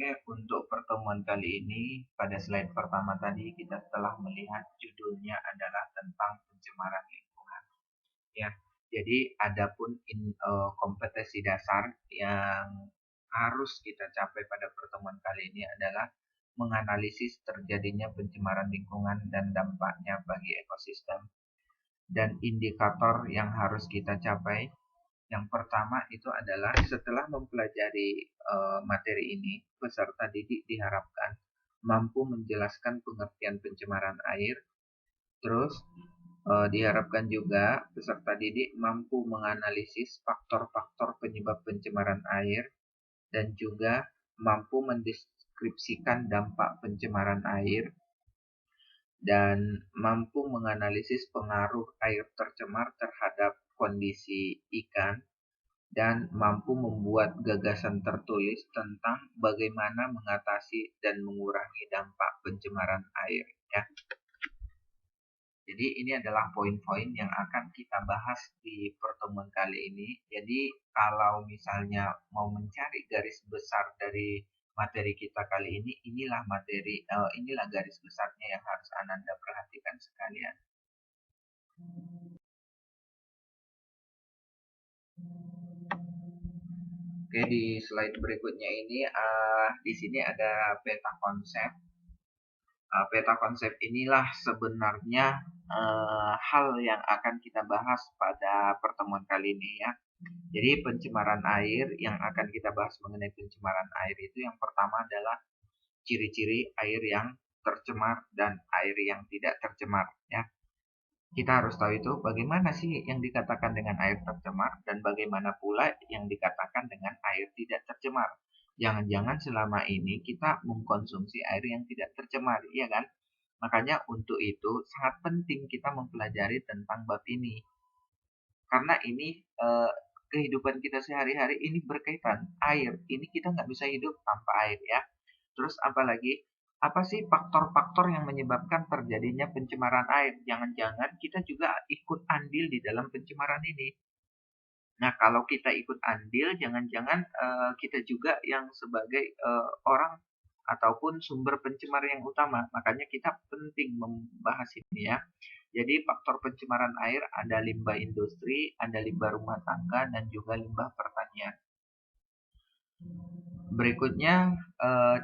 Oke, untuk pertemuan kali ini pada slide pertama tadi kita telah melihat judulnya adalah tentang pencemaran lingkungan. Ya, jadi adapun kompetensi dasar yang harus kita capai pada pertemuan kali ini adalah menganalisis terjadinya pencemaran lingkungan dan dampaknya bagi ekosistem. Dan indikator yang harus kita capai yang pertama itu adalah setelah mempelajari materi ini, peserta didik diharapkan mampu menjelaskan pengertian pencemaran air. Terus diharapkan juga peserta didik mampu menganalisis faktor-faktor penyebab pencemaran air dan juga mampu mendeskripsikan dampak pencemaran air dan mampu menganalisis pengaruh air tercemar terhadap kondisi ikan dan mampu membuat gagasan tertulis tentang bagaimana mengatasi dan mengurangi dampak pencemaran air ya. Jadi ini adalah poin-poin yang akan kita bahas di pertemuan kali ini. Jadi kalau misalnya mau mencari garis besar dari materi kita kali ini, inilah garis besarnya yang harus Ananda perhatikan sekalian. Oke, di slide berikutnya ini di sini ada peta konsep. Peta konsep inilah sebenarnya hal yang akan kita bahas pada pertemuan kali ini ya. Jadi pencemaran air yang akan kita bahas mengenai pencemaran air itu yang pertama adalah ciri-ciri air yang tercemar dan air yang tidak tercemar ya. Kita harus tahu itu bagaimana sih yang dikatakan dengan air tercemar dan bagaimana pula yang dikatakan dengan air tidak tercemar. Jangan-jangan selama ini kita mengkonsumsi air yang tidak tercemar, iya kan? Makanya untuk itu sangat penting kita mempelajari tentang bab ini. Karena ini kehidupan kita sehari-hari ini berkaitan air. Ini kita nggak bisa hidup tanpa air ya. Terus apalagi apa sih faktor-faktor yang menyebabkan terjadinya pencemaran air? Jangan-jangan kita juga ikut andil di dalam pencemaran ini. Nah, kalau kita ikut andil, jangan-jangan kita juga yang sebagai orang ataupun sumber pencemar yang utama. Makanya kita penting membahas ini ya. Jadi faktor pencemaran air ada limbah industri, ada limbah rumah tangga, dan juga limbah pertanian. Berikutnya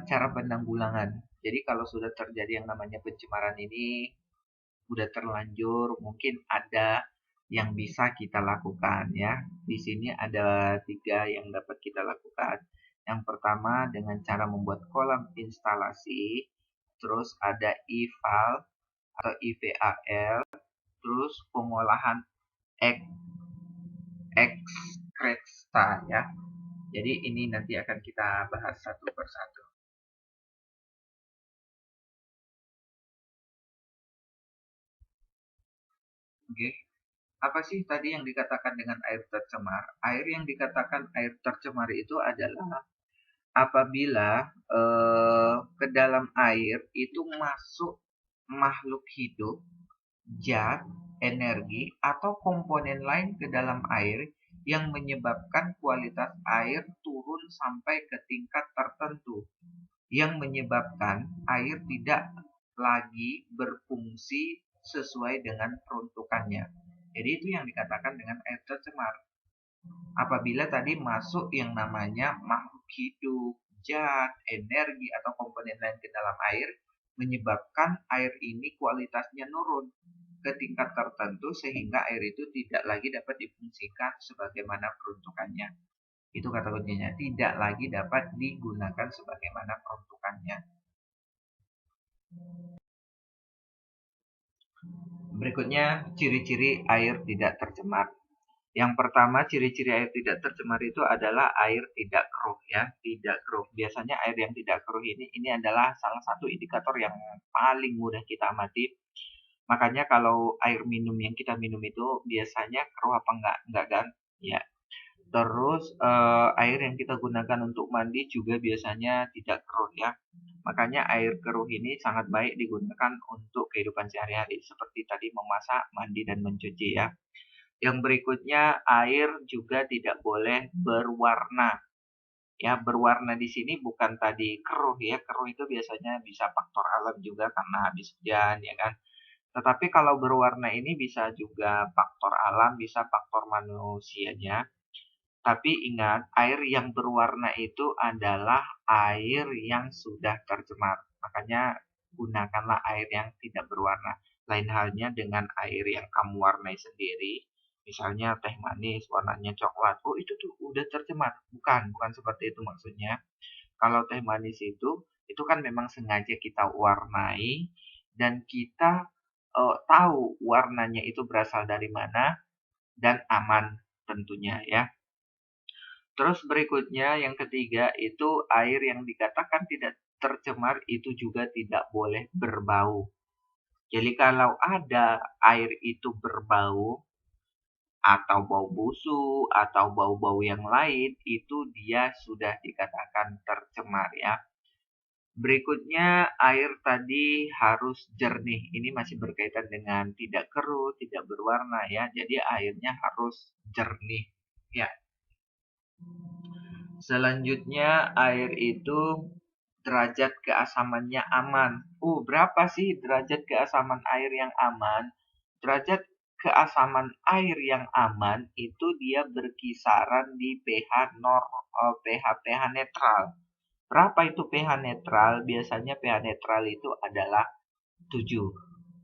cara penanggulangan. Jadi kalau sudah terjadi yang namanya pencemaran ini, sudah terlanjur, mungkin ada yang bisa kita lakukan ya. Di sini ada 3 yang dapat kita lakukan. Yang pertama dengan cara membuat kolam instalasi, terus ada IVAL atau IVAL, terus pengolahan ekskreta ya. Jadi ini nanti akan kita bahas satu persatu. Oke. Apa sih tadi yang dikatakan dengan air tercemar? Air yang dikatakan air tercemar itu adalah apabila ke dalam air itu masuk makhluk hidup, zat, energi, atau komponen lain ke dalam air yang menyebabkan kualitas air turun sampai ke tingkat tertentu, yang menyebabkan air tidak lagi berfungsi sesuai dengan peruntukannya. Jadi itu yang dikatakan dengan air tercemar. Apabila tadi masuk yang namanya makhluk hidup, zat, energi, atau komponen lain ke dalam air, menyebabkan air ini kualitasnya nurun ke tingkat tertentu sehingga air itu tidak lagi dapat difungsikan sebagaimana peruntukannya. Itu kata kuncinya, tidak lagi dapat digunakan sebagaimana peruntukannya. Berikutnya, ciri-ciri air tidak tercemar. Yang pertama, ciri-ciri air tidak tercemar itu adalah air tidak keruh ya, tidak keruh. Biasanya air yang tidak keruh ini adalah salah satu indikator yang paling mudah kita amati. Makanya kalau air minum yang kita minum itu biasanya keruh apa enggak kan? Ya. Terus air yang kita gunakan untuk mandi juga biasanya tidak keruh ya. Makanya air keruh ini sangat baik digunakan untuk kehidupan sehari-hari seperti tadi memasak, mandi, dan mencuci ya. Yang berikutnya, air juga tidak boleh berwarna. Ya, berwarna di sini bukan tadi keruh ya. Keruh itu biasanya bisa faktor alam juga karena habis hujan ya kan. Tetapi kalau berwarna ini bisa juga faktor alam, bisa faktor manusianya. Tapi ingat, air yang berwarna itu adalah air yang sudah tercemar. Makanya gunakanlah air yang tidak berwarna. Lain halnya dengan air yang kamu warnai sendiri. Misalnya teh manis warnanya coklat. Oh, itu tuh udah tercemar. Bukan seperti itu maksudnya. Kalau teh manis itu kan memang sengaja kita warnai dan kita tahu warnanya itu berasal dari mana dan aman tentunya ya. Terus berikutnya yang ketiga itu air yang dikatakan tidak tercemar itu juga tidak boleh berbau. Jadi kalau ada air itu berbau atau bau busuk atau bau-bau yang lain itu dia sudah dikatakan tercemar ya. Berikutnya air tadi harus jernih. Ini masih berkaitan dengan tidak keruh, tidak berwarna ya. Jadi airnya harus jernih ya. Selanjutnya air itu derajat keasamannya aman. Berapa sih derajat keasaman air yang aman? Derajat keasaman air yang aman itu dia berkisaran di pH netral. Berapa itu pH netral? Biasanya pH netral itu adalah 7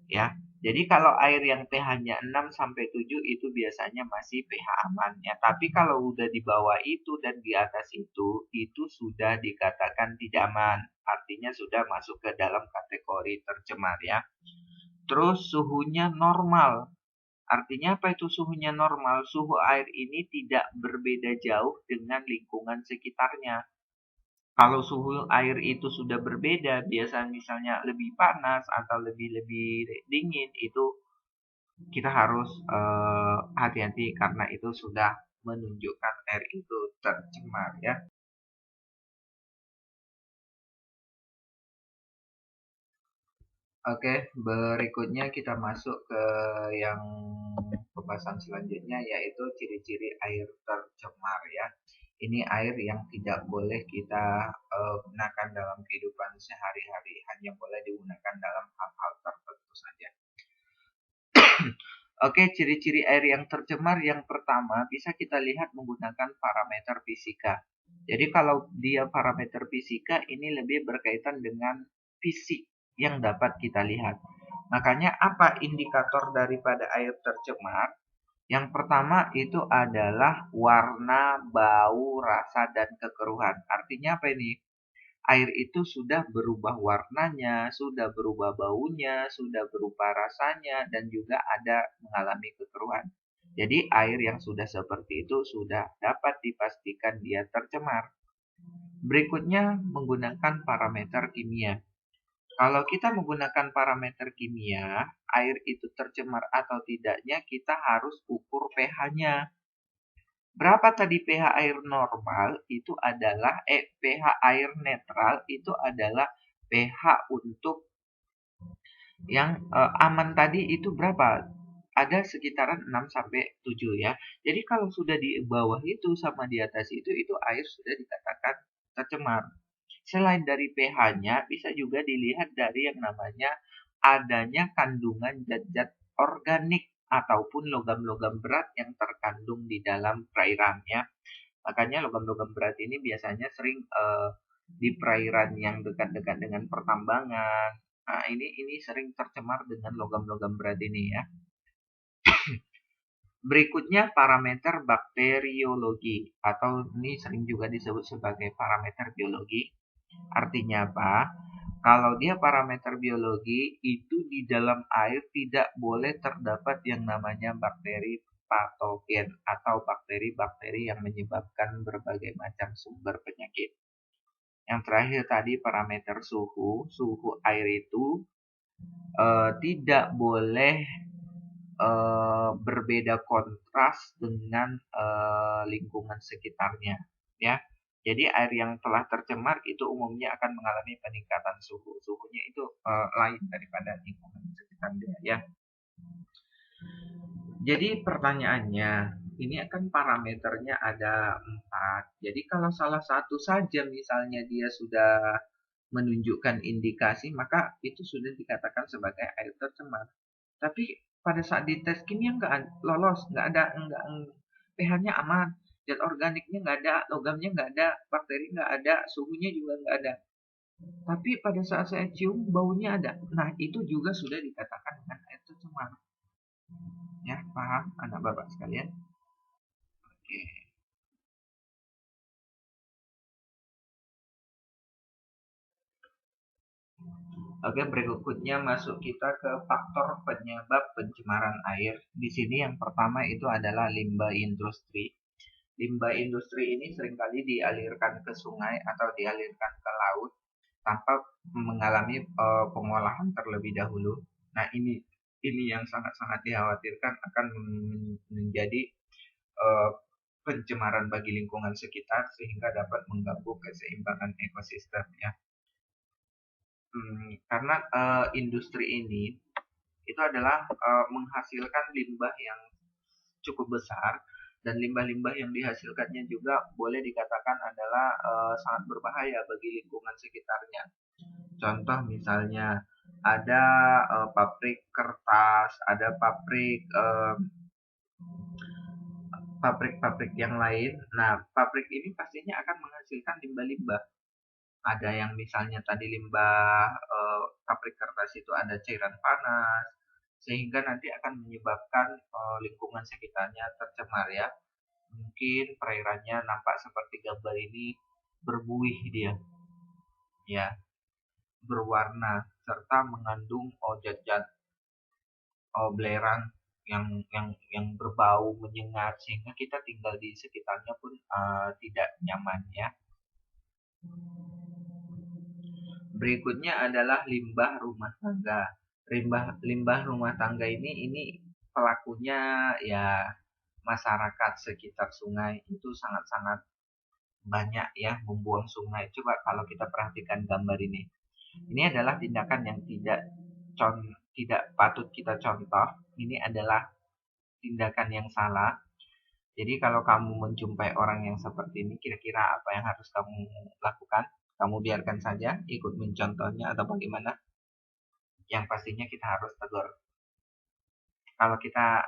ya. Jadi kalau air yang pH-nya 6 sampai 7 itu biasanya masih pH aman ya. Tapi kalau udah di bawah itu dan di atas itu sudah dikatakan tidak aman. Artinya sudah masuk ke dalam kategori tercemar ya. Terus suhunya normal. Artinya apa itu suhunya normal? Suhu air ini tidak berbeda jauh dengan lingkungan sekitarnya. Kalau suhu air itu sudah berbeda, biasa misalnya lebih panas atau lebih dingin, itu kita harus hati-hati karena itu sudah menunjukkan air itu tercemar ya. Oke, berikutnya kita masuk ke yang pembahasan selanjutnya yaitu ciri-ciri air tercemar ya. Ini air yang tidak boleh kita gunakan dalam kehidupan sehari-hari, hanya boleh digunakan dalam hal-hal tertentu saja. Oke, ciri-ciri air yang tercemar yang pertama bisa kita lihat menggunakan parameter fisika. Jadi kalau dia parameter fisika ini lebih berkaitan dengan fisik yang dapat kita lihat. Makanya apa indikator daripada air tercemar? Yang pertama itu adalah warna, bau, rasa, dan kekeruhan. Artinya apa ini? Air itu sudah berubah warnanya, sudah berubah baunya, sudah berubah rasanya, dan juga ada mengalami kekeruhan. Jadi air yang sudah seperti itu sudah dapat dipastikan dia tercemar. Berikutnya menggunakan parameter kimia. Kalau kita menggunakan parameter kimia, air itu tercemar atau tidaknya kita harus ukur pH-nya. Berapa tadi pH air normal? Itu adalah pH air netral itu adalah pH untuk yang aman tadi itu berapa? Ada sekitaran 6 sampai 7 ya. Jadi kalau sudah di bawah itu sama di atas itu air sudah dikatakan tercemar. Selain dari pH-nya, bisa juga dilihat dari yang namanya adanya kandungan zat-zat organik ataupun logam-logam berat yang terkandung di dalam perairan ya. Makanya logam-logam berat ini biasanya sering di perairan yang dekat-dekat dengan pertambangan. Nah, ini sering tercemar dengan logam-logam berat ini ya. Berikutnya parameter bakteriologi atau ini sering juga disebut sebagai parameter biologi. Artinya apa? Kalau dia parameter biologi itu di dalam air tidak boleh terdapat yang namanya bakteri patogen atau bakteri-bakteri yang menyebabkan berbagai macam sumber penyakit. Yang terakhir tadi parameter suhu air itu tidak boleh berbeda kontras dengan lingkungan sekitarnya ya. Jadi air yang telah tercemar itu umumnya akan mengalami peningkatan suhu. Suhunya itu lain daripada lingkungan sekitarnya ya. Jadi pertanyaannya, ini akan parameternya ada 4. Jadi kalau salah satu saja misalnya dia sudah menunjukkan indikasi, maka itu sudah dikatakan sebagai air tercemar. Tapi pada saat dites kimia nggak lolos, pH-nya aman, zat organiknya nggak ada, logamnya nggak ada, bakteri nggak ada, suhunya juga nggak ada. Tapi pada saat saya cium baunya ada. Nah itu juga sudah dikatakan dengan air tercemar. Ya paham anak bapak sekalian? Oke. Oke, berikutnya masuk kita ke faktor penyebab pencemaran air. Di sini yang pertama itu adalah limbah industri. Limbah industri ini seringkali dialirkan ke sungai atau dialirkan ke laut tanpa mengalami pengolahan terlebih dahulu. Nah, ini yang sangat-sangat dikhawatirkan akan menjadi uh, pencemaran bagi lingkungan sekitar sehingga dapat mengganggu keseimbangan ekosistem ya. Karena industri ini itu adalah menghasilkan limbah yang cukup besar dan limbah-limbah yang dihasilkannya juga boleh dikatakan adalah sangat berbahaya bagi lingkungan sekitarnya. Contoh misalnya ada pabrik kertas, ada pabrik-pabrik yang lain. Nah, pabrik ini pastinya akan menghasilkan limbah-limbah. Ada yang misalnya tadi limbah pabrik kertas itu ada cairan panas, sehingga nanti akan menyebabkan lingkungan sekitarnya tercemar ya. Mungkin perairannya nampak seperti gambar ini berbuih dia, ya, berwarna serta mengandung zat-zat belerang yang berbau menyengat sehingga kita tinggal di sekitarnya pun tidak nyaman ya. Berikutnya adalah limbah rumah tangga. Limbah rumah tangga ini pelakunya ya masyarakat sekitar sungai itu sangat-sangat banyak ya membuang sungai. Coba kalau kita perhatikan gambar ini. Ini adalah tindakan yang tidak patut kita contoh. Ini adalah tindakan yang salah. Jadi kalau kamu menjumpai orang yang seperti ini, kira-kira apa yang harus kamu lakukan? Kamu biarkan saja ikut mencontohnya atau bagaimana? Yang pastinya kita harus tegur. Kalau kita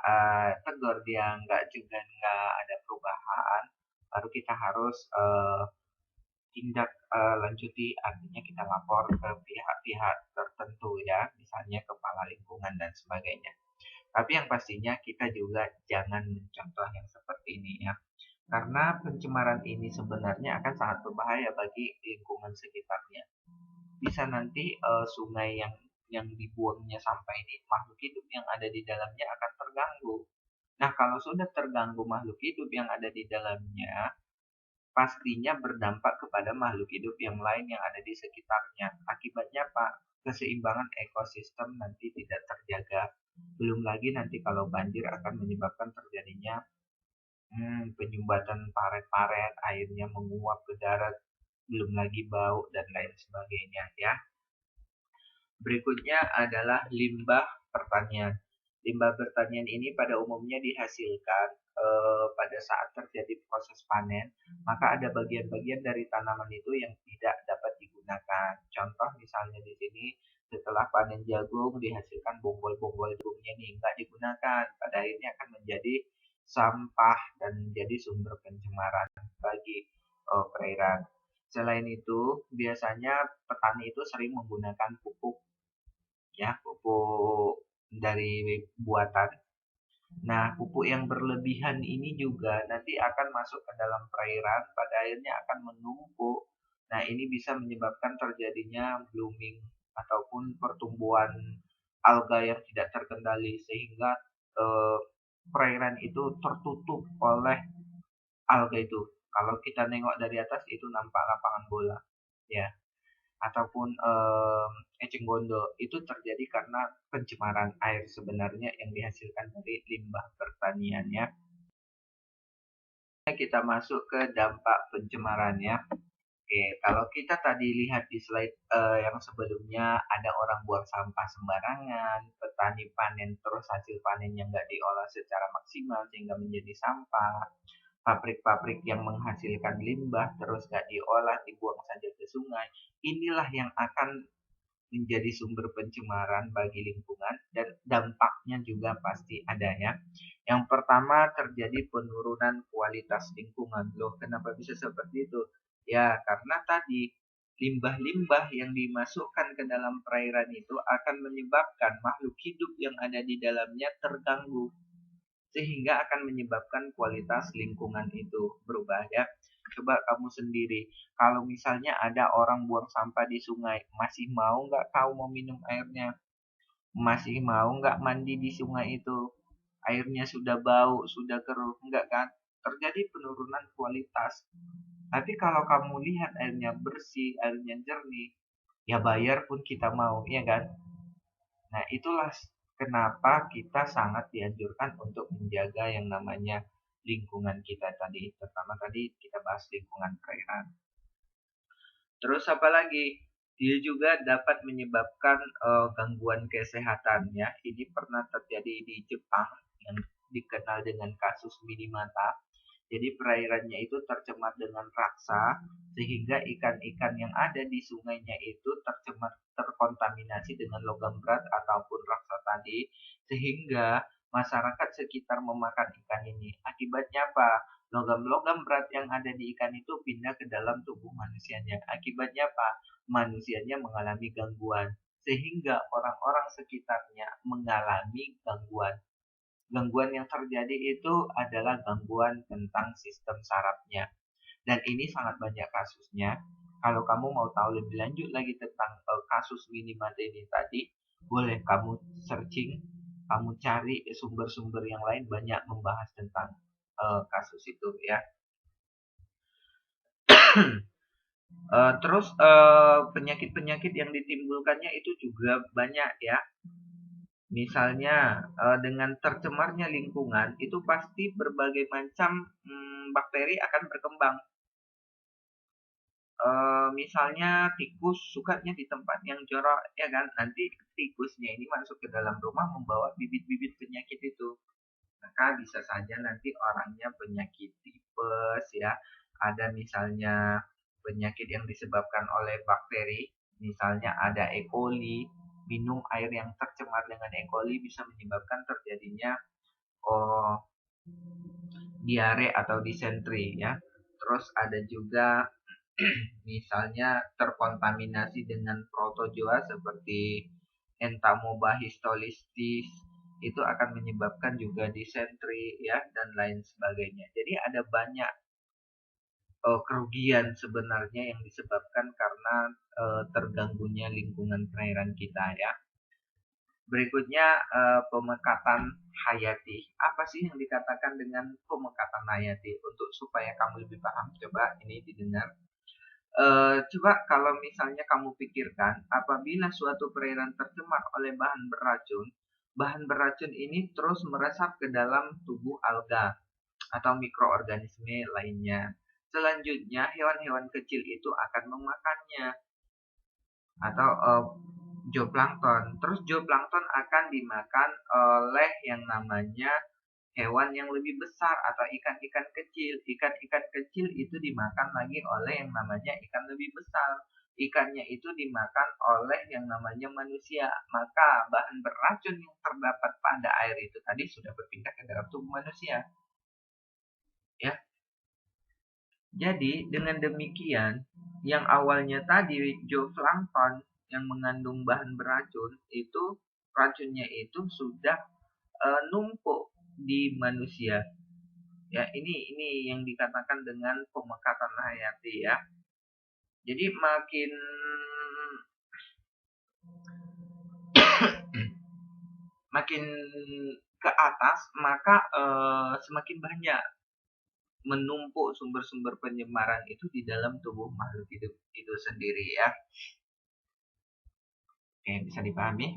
tegur dia nggak ada perubahan, baru kita harus tindak lanjuti, artinya kita lapor ke pihak-pihak tertentu ya, misalnya kepala lingkungan dan sebagainya. Tapi yang pastinya kita juga jangan mencontoh yang seperti ini ya. Karena pencemaran ini sebenarnya akan sangat berbahaya bagi lingkungan sekitarnya. Bisa nanti sungai yang dibuangnya sampah ini makhluk hidup yang ada di dalamnya akan terganggu. Nah, kalau sudah terganggu makhluk hidup yang ada di dalamnya, pastinya berdampak kepada makhluk hidup yang lain yang ada di sekitarnya. Akibatnya apa? Keseimbangan ekosistem nanti tidak terjaga. Belum lagi nanti kalau banjir akan menyebabkan terjadinya penyumbatan paret-paret, airnya menguap ke darat, belum lagi bau dan lain sebagainya ya. Berikutnya adalah limbah pertanian. Limbah pertanian ini pada umumnya dihasilkan pada saat terjadi proses panen, maka ada bagian-bagian dari tanaman itu yang tidak dapat digunakan. Contoh misalnya di sini setelah panen jagung dihasilkan bonggol-bonggol jagungnya nih nggak digunakan, pada akhirnya akan menjadi sampah dan menjadi sumber pencemaran bagi perairan. Selain itu, biasanya petani itu sering menggunakan pupuk ya, pupuk dari buatan. Nah, pupuk yang berlebihan ini juga nanti akan masuk ke dalam perairan, pada akhirnya akan menumpuk. Nah, ini bisa menyebabkan terjadinya blooming ataupun pertumbuhan alga yang tidak terkendali sehingga eh, perairan itu tertutup oleh alga itu. Kalau kita nengok dari atas itu nampak lapangan bola, ya, ataupun eceng gondok itu terjadi karena pencemaran air sebenarnya yang dihasilkan dari limbah pertanian ya. Kita masuk ke dampak pencemarannya. Oke, kalau kita tadi lihat di slide yang sebelumnya ada orang buang sampah sembarangan, petani panen terus hasil panennya nggak diolah secara maksimal sehingga menjadi sampah, pabrik-pabrik yang menghasilkan limbah terus nggak diolah dibuang saja ke sungai. Inilah yang akan menjadi sumber pencemaran bagi lingkungan dan dampaknya juga pasti ada ya. Yang pertama terjadi penurunan kualitas lingkungan. Loh, kenapa bisa seperti itu? Ya, karena tadi limbah-limbah yang dimasukkan ke dalam perairan itu akan menyebabkan makhluk hidup yang ada di dalamnya terganggu, sehingga akan menyebabkan kualitas lingkungan itu berubah ya. Coba kamu sendiri, kalau misalnya ada orang buang sampah di sungai, masih mau nggak kau mau minum airnya? Masih mau nggak mandi di sungai itu? Airnya sudah bau, sudah keruh, enggak kan? Terjadi penurunan kualitas. Tapi kalau kamu lihat airnya bersih, airnya jernih, ya bayar pun kita mau, ya kan? Nah, itulah kenapa kita sangat dianjurkan untuk menjaga yang namanya lingkungan kita tadi. Pertama tadi kita bahas lingkungan perairan. Terus apa lagi? Dia juga dapat menyebabkan gangguan kesehatan ya. Ini pernah terjadi di Jepang yang dikenal dengan kasus Minamata. Jadi perairannya itu tercemar dengan raksa sehingga ikan-ikan yang ada di sungainya itu tercemar, terkontaminasi dengan logam berat ataupun raksa tadi, sehingga masyarakat sekitar memakan ikan ini. Akibatnya apa? Logam-logam berat yang ada di ikan itu pindah ke dalam tubuh manusianya. Akibatnya apa? Manusianya mengalami gangguan, sehingga orang-orang sekitarnya mengalami gangguan. Gangguan yang terjadi itu adalah gangguan tentang sistem sarafnya. Dan ini sangat banyak kasusnya. Kalau kamu mau tahu lebih lanjut lagi tentang kasus Minamata ini tadi, boleh kamu searching, kamu cari sumber-sumber yang lain banyak membahas tentang kasus itu ya. Terus penyakit-penyakit yang ditimbulkannya itu juga banyak ya. Misalnya dengan tercemarnya lingkungan itu pasti berbagai macam bakteri akan berkembang. Misalnya tikus sukanya di tempat yang jorok ya kan, nanti tikusnya ini masuk ke dalam rumah membawa bibit-bibit penyakit itu, maka bisa saja nanti orangnya penyakit tipes ya. Ada misalnya penyakit yang disebabkan oleh bakteri, misalnya ada E. coli. Minum air yang tercemar dengan E. coli bisa menyebabkan terjadinya oh, diare atau disentri ya. Terus ada juga misalnya terkontaminasi dengan protozoa seperti Entamoeba histolytis, itu akan menyebabkan juga disentri ya dan lain sebagainya. Jadi ada banyak kerugian sebenarnya yang disebabkan karena terganggunya lingkungan perairan kita ya. Berikutnya pemekatan hayati. Apa sih yang dikatakan dengan pemekatan hayati? Untuk supaya kamu lebih paham, coba ini didengar. Coba kalau misalnya kamu pikirkan, apabila suatu perairan tercemar oleh bahan beracun ini terus meresap ke dalam tubuh alga atau mikroorganisme lainnya. Selanjutnya, hewan-hewan kecil itu akan memakannya atau zooplankton. Terus zooplankton akan dimakan oleh yang namanya hewan yang lebih besar atau ikan-ikan kecil. Ikan-ikan kecil itu dimakan lagi oleh yang namanya ikan lebih besar. Ikannya itu dimakan oleh yang namanya manusia. Maka bahan beracun yang terdapat pada air itu tadi sudah berpindah ke dalam tubuh manusia. Ya. Jadi dengan demikian, yang awalnya tadi zooplankton yang mengandung bahan beracun itu racunnya itu sudah numpuk di manusia. Ya, ini yang dikatakan dengan pemekatan hayati ya. Jadi makin ke atas maka semakin banyak menumpuk sumber-sumber pencemaran itu di dalam tubuh makhluk hidup itu sendiri ya. Oke, bisa dipahami?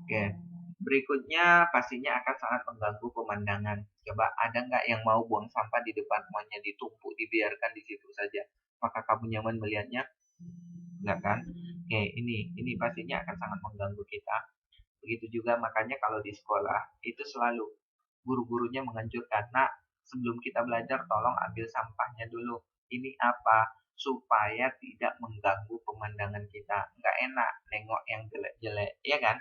Oke. Berikutnya pastinya akan sangat mengganggu pemandangan. Coba ada nggak yang mau buang sampah di depan rumahnya ditumpuk dibiarkan di situ saja? Maka kamu nyaman melihatnya? Enggak kan? Oke, ini pastinya akan sangat mengganggu kita. Begitu juga makanya kalau di sekolah itu selalu guru-gurunya menganjurkan, nak, sebelum kita belajar tolong ambil sampahnya dulu. Ini apa? Supaya tidak mengganggu pemandangan kita. Nggak enak nengok yang jelek-jelek, ya kan?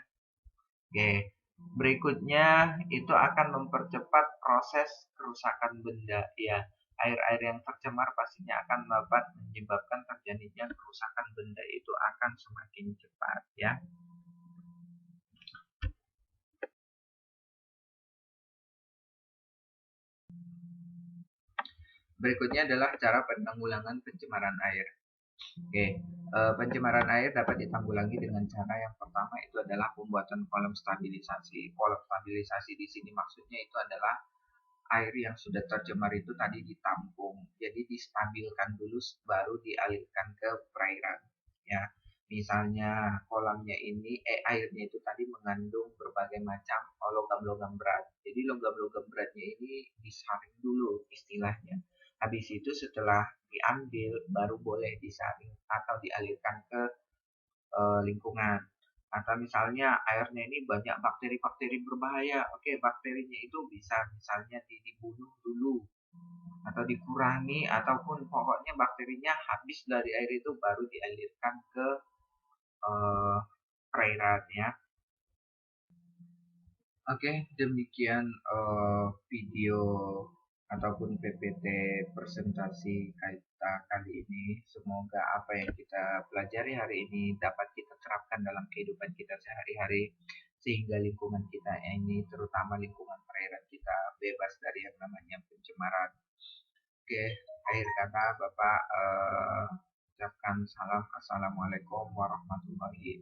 Oke. Berikutnya itu akan mempercepat proses kerusakan benda, ya. Air-air yang tercemar pastinya akan dapat menyebabkan terjadinya kerusakan benda itu akan semakin cepat, ya. Berikutnya adalah cara penanggulangan pencemaran air. Oke, pencemaran air dapat ditanggulangi dengan cara yang pertama itu adalah pembuatan kolam stabilisasi. Kolam stabilisasi di sini maksudnya itu adalah air yang sudah tercemar itu tadi ditampung, jadi distabilkan dulu baru dialirkan ke perairan. Ya, misalnya kolamnya ini, airnya itu tadi mengandung berbagai macam logam-logam berat. Jadi logam-logam beratnya ini disaring dulu istilahnya. Habis itu setelah diambil baru boleh disaring atau dialirkan ke lingkungan. Atau misalnya airnya ini banyak bakteri-bakteri berbahaya. Oke, bakterinya itu bisa misalnya dibunuh dulu atau dikurangi ataupun pokoknya bakterinya habis dari air itu baru dialirkan ke eh, perairan, ya. Oke, demikian video ataupun PPT presentasi kita kali ini. Semoga apa yang kita pelajari hari ini dapat kita terapkan dalam kehidupan kita sehari-hari, sehingga lingkungan kita ini, terutama lingkungan perairan kita, bebas dari yang namanya pencemaran. Oke, akhir kata Bapak ucapkan salam. Assalamualaikum warahmatullahi